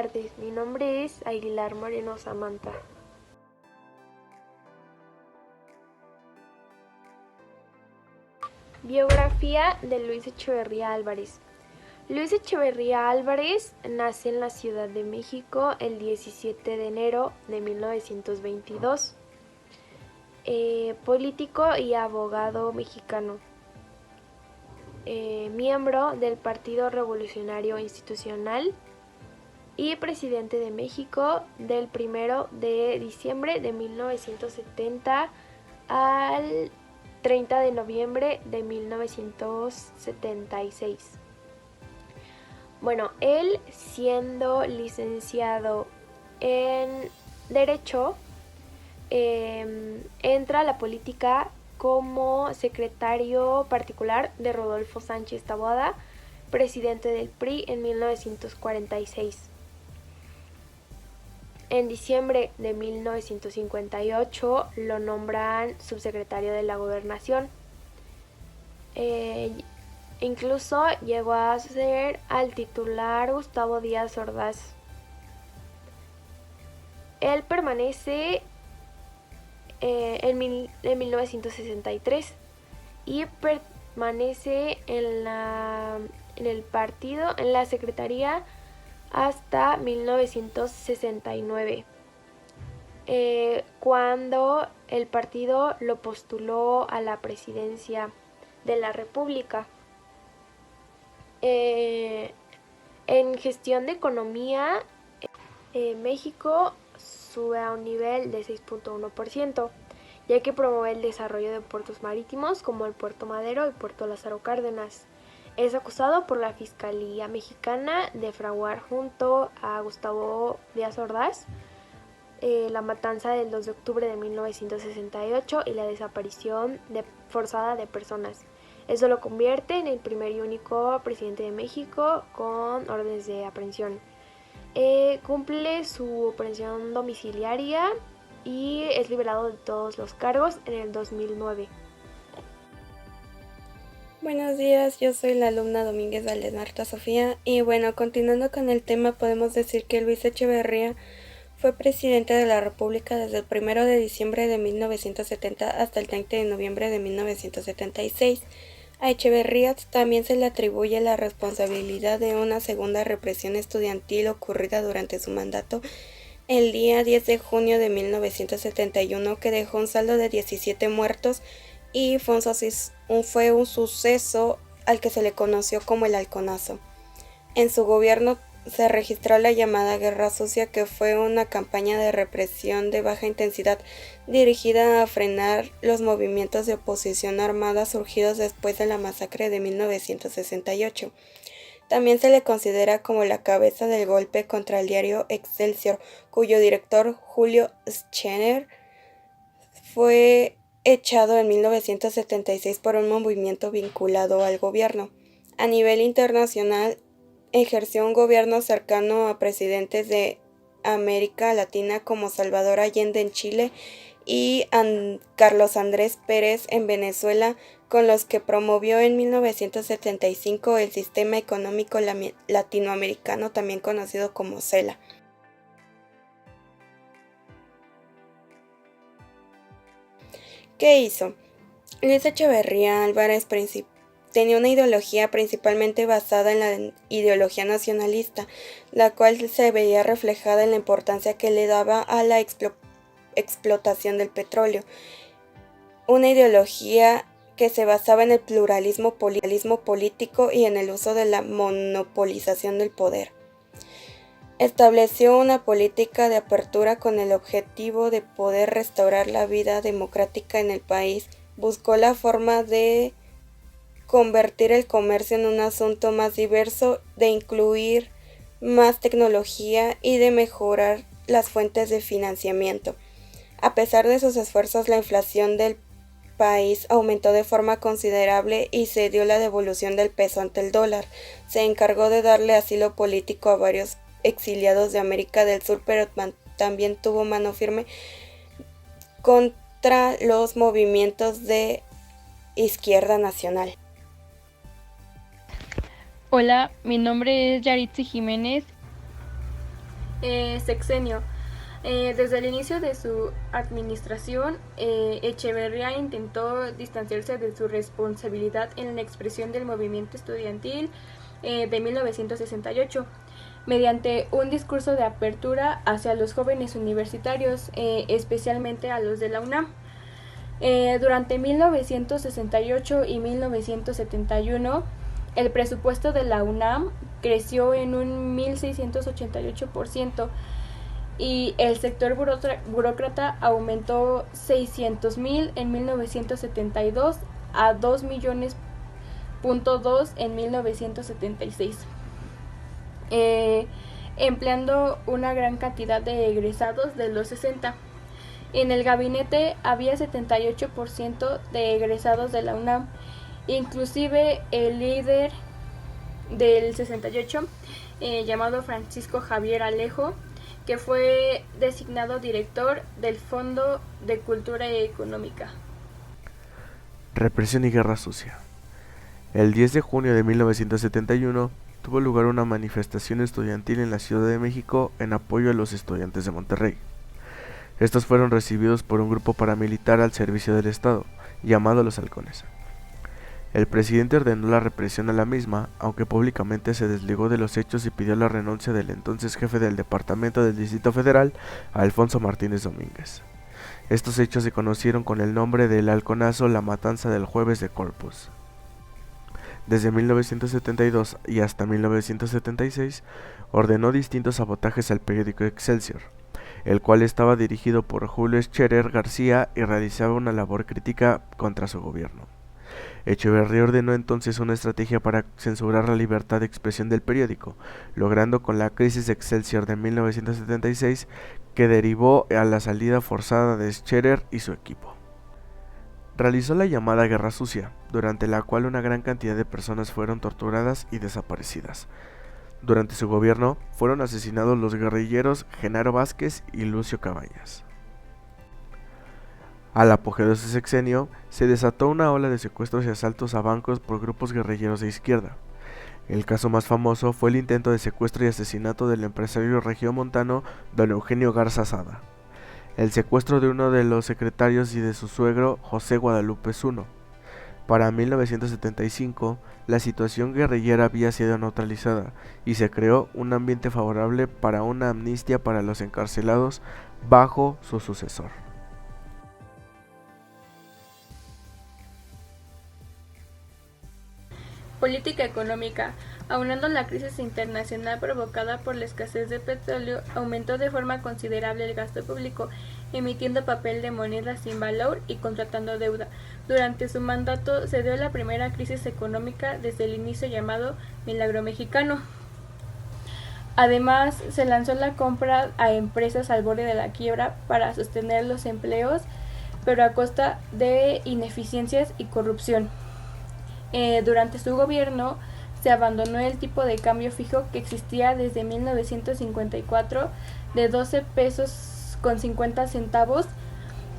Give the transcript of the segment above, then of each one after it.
tardes, mi nombre es Aguilar Moreno Samantha. Biografía de Luis Echeverría Álvarez. Luis Echeverría Álvarez nace en la Ciudad de México el 17 de enero de 1922. Político y abogado mexicano. Miembro del Partido Revolucionario Institucional y presidente de México del 1 de diciembre de 1970 al 30 de noviembre de 1976. Bueno, él siendo licenciado en Derecho, entra a la política como secretario particular de Rodolfo Sánchez Taboada, presidente del PRI en 1946. En diciembre de 1958 lo nombran subsecretario de la Gobernación. Incluso llegó a ser al titular Gustavo Díaz Ordaz. Él permanece en 1963 y permanece en el partido, en la secretaría, hasta 1969, cuando el partido lo postuló a la presidencia de la República. En gestión de economía, México sube a un nivel de 6.1%, ya que promueve el desarrollo de puertos marítimos como el Puerto Madero y Puerto Lázaro Cárdenas. Es acusado por la Fiscalía Mexicana de fraguar junto a Gustavo Díaz Ordaz la matanza del 2 de octubre de 1968 y la desaparición forzada de personas. Eso lo convierte en el primer y único presidente de México con órdenes de aprehensión. Cumple su prisión domiciliaria y es liberado de todos los cargos en el 2009. Buenos días, yo soy la alumna Domínguez Valdez Marta Sofía y bueno, continuando con el tema, podemos decir que Luis Echeverría fue presidente de la República desde el 1 de diciembre de 1970 hasta el 30 de noviembre de 1976. A Echeverría también se le atribuye la responsabilidad de una segunda represión estudiantil ocurrida durante su mandato el día 10 de junio de 1971, que dejó un saldo de 17 muertos y fue un suceso al que se le conoció como el Halconazo. En su gobierno se registró la llamada Guerra Sucia, que fue una campaña de represión de baja intensidad dirigida a frenar los movimientos de oposición armada surgidos después de la masacre de 1968. También se le considera como la cabeza del golpe contra el diario Excelsior, cuyo director, Julio Scherer, fue echado en 1976 por un movimiento vinculado al gobierno. A nivel internacional, ejerció un gobierno cercano a presidentes de América Latina como Salvador Allende en Chile y Carlos Andrés Pérez en Venezuela, con los que promovió en 1975 el Sistema Económico Latinoamericano, también conocido como CELA. ¿Qué hizo? Luis Echeverría Álvarez tenía una ideología principalmente basada en la ideología nacionalista, la cual se veía reflejada en la importancia que le daba a la explotación del petróleo. Una ideología que se basaba en el pluralismo político y en el uso de la monopolización del poder. Estableció una política de apertura con el objetivo de poder restaurar la vida democrática en el país. Buscó la forma de convertir el comercio en un asunto más diverso, de incluir más tecnología y de mejorar las fuentes de financiamiento. A pesar de sus esfuerzos, la inflación del país aumentó de forma considerable y se dio la devolución del peso ante el dólar. Se encargó de darle asilo político a varios exiliados de América del Sur, pero también tuvo mano firme contra los movimientos de izquierda nacional. Hola, mi nombre es Yaritzi Jiménez Sexenio. Desde el inicio de su administración, Echeverría intentó distanciarse de su responsabilidad en la expresión del movimiento estudiantil de 1968, mediante un discurso de apertura hacia los jóvenes universitarios, especialmente a los de la UNAM. Durante 1968 y 1971, el presupuesto de la UNAM creció en un 1.688%, y el sector burócrata aumentó 600,000 en 1972 a 2,2 millones en 1976, empleando una gran cantidad de egresados de los 60. En el gabinete había 78% de egresados de la UNAM, inclusive el líder del 68, llamado Francisco Javier Alejo, que fue designado director del Fondo de Cultura Económica. Represión y guerra sucia. El 10 de junio de 1971 tuvo lugar una manifestación estudiantil en la Ciudad de México en apoyo a los estudiantes de Monterrey. Estos fueron recibidos por un grupo paramilitar al servicio del Estado, llamado Los Halcones. El presidente ordenó la represión a la misma, aunque públicamente se desligó de los hechos y pidió la renuncia del entonces jefe del Departamento del Distrito Federal, Alfonso Martínez Domínguez. Estos hechos se conocieron con el nombre del halconazo La Matanza del Jueves de Corpus. Desde 1972 y hasta 1976, ordenó distintos sabotajes al periódico Excelsior, el cual estaba dirigido por Julio Scherer García y realizaba una labor crítica contra su gobierno. Echeverría ordenó entonces una estrategia para censurar la libertad de expresión del periódico, logrando con la crisis de Excelsior de 1976 que derivó a la salida forzada de Scherer y su equipo. Realizó la llamada Guerra Sucia, durante la cual una gran cantidad de personas fueron torturadas y desaparecidas. Durante su gobierno fueron asesinados los guerrilleros Genaro Vázquez y Lucio Cabañas. Al apogeo de su sexenio, se desató una ola de secuestros y asaltos a bancos por grupos guerrilleros de izquierda. El caso más famoso fue el intento de secuestro y asesinato del empresario regiomontano don Eugenio Garza Sada, el secuestro de uno de los secretarios y de su suegro José Guadalupe Zuno. Para 1975, la situación guerrillera había sido neutralizada y se creó un ambiente favorable para una amnistía para los encarcelados bajo su sucesor. Política económica. Aunando la crisis internacional provocada por la escasez de petróleo, aumentó de forma considerable el gasto público, emitiendo papel de moneda sin valor y contratando deuda. Durante su mandato se dio la primera crisis económica desde el inicio, llamado Milagro Mexicano. Además, se lanzó la compra a empresas al borde de la quiebra para sostener los empleos, pero a costa de ineficiencias y corrupción. Durante su gobierno se abandonó el tipo de cambio fijo que existía desde 1954 de 12 pesos con 50 centavos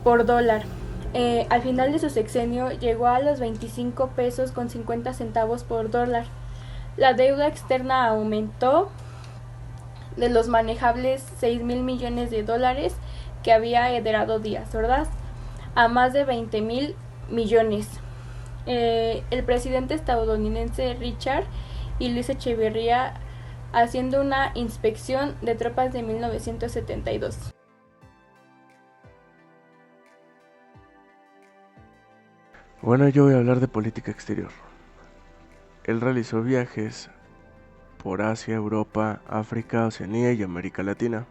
por dólar. Al final de su sexenio llegó a los 25 pesos con 50 centavos por dólar. La deuda externa aumentó de los manejables 6,000 millones de dólares que había heredado Díaz Ordaz a más de 20,000 millones. El presidente estadounidense Richard y Luis Echeverría haciendo una inspección de tropas de 1972. Bueno, yo voy a hablar de política exterior. Él realizó viajes por Asia, Europa, África, Oceanía y América Latina.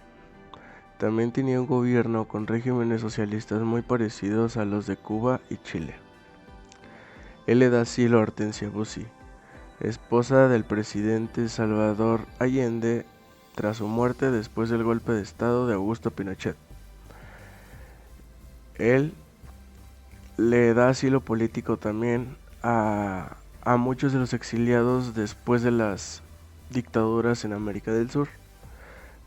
También tenía un gobierno con regímenes socialistas muy parecidos a los de Cuba y Chile. Él le da asilo a Hortensia Bussi, esposa del presidente Salvador Allende, tras su muerte después del golpe de estado de Augusto Pinochet. Él le da asilo político también a muchos de los exiliados después de las dictaduras en América del Sur.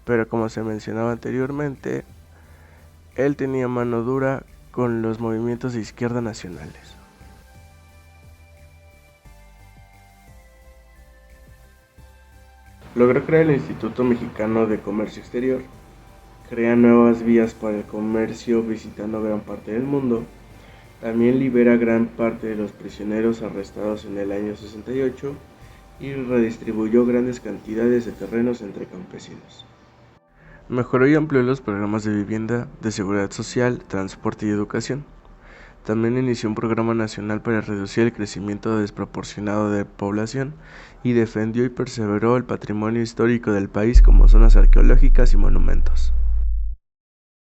Pero como se mencionaba anteriormente, él tenía mano dura con los movimientos de izquierda nacionales. Logró crear el Instituto Mexicano de Comercio Exterior, crea nuevas vías para el comercio visitando gran parte del mundo, también libera gran parte de los prisioneros arrestados en el año 68 y redistribuyó grandes cantidades de terrenos entre campesinos. Mejoró y amplió los programas de vivienda, de seguridad social, transporte y educación. También inició un programa nacional para reducir el crecimiento desproporcionado de población y defendió y perseveró el patrimonio histórico del país como zonas arqueológicas y monumentos.